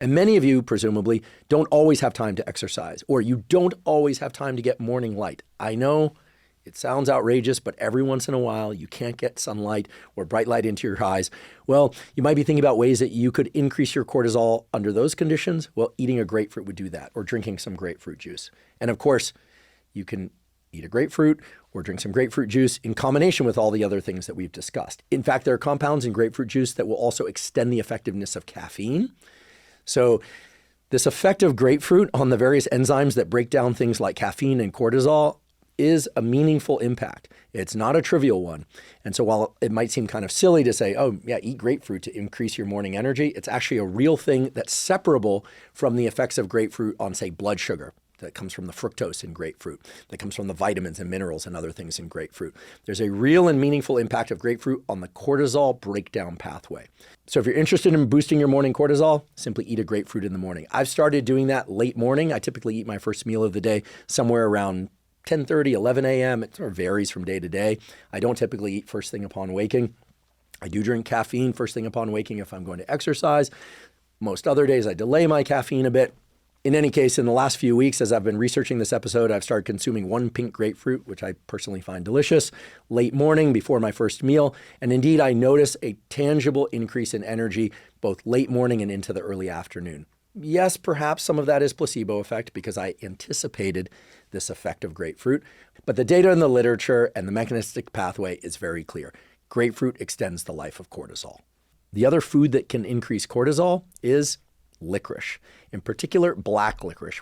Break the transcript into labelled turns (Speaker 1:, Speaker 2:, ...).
Speaker 1: And many of you, presumably, don't always have time to exercise, or you don't always have time to get morning light. I know it sounds outrageous, but every once in a while you can't get sunlight or bright light into your eyes. Well, you might be thinking about ways that you could increase your cortisol under those conditions. Well, eating a grapefruit would do that, or drinking some grapefruit juice. And of course, you can eat a grapefruit or drink some grapefruit juice in combination with all the other things that we've discussed. In fact, there are compounds in grapefruit juice that will also extend the effectiveness of caffeine. So this effect of grapefruit on the various enzymes that break down things like caffeine and cortisol is a meaningful impact. It's not a trivial one. And so while it might seem kind of silly to say, oh yeah, eat grapefruit to increase your morning energy, it's actually a real thing that's separable from the effects of grapefruit on, say, blood sugar. That comes from the fructose in grapefruit, that comes from the vitamins and minerals and other things in grapefruit. There's a real and meaningful impact of grapefruit on the cortisol breakdown pathway. So if you're interested in boosting your morning cortisol, simply eat a grapefruit in the morning. I've started doing that late morning. I typically eat my first meal of the day somewhere around 10:30, 11 a.m. It sort of varies from day to day. I don't typically eat first thing upon waking. I do drink caffeine first thing upon waking if I'm going to exercise. Most other days I delay my caffeine a bit. In any case, in the last few weeks, as I've been researching this episode, I've started consuming one pink grapefruit, which I personally find delicious, late morning before my first meal. And indeed, I notice a tangible increase in energy both late morning and into the early afternoon. Yes, perhaps some of that is placebo effect because I anticipated this effect of grapefruit. But the data in the literature and the mechanistic pathway is very clear. Grapefruit extends the life of cortisol. The other food that can increase cortisol is licorice, in particular black licorice.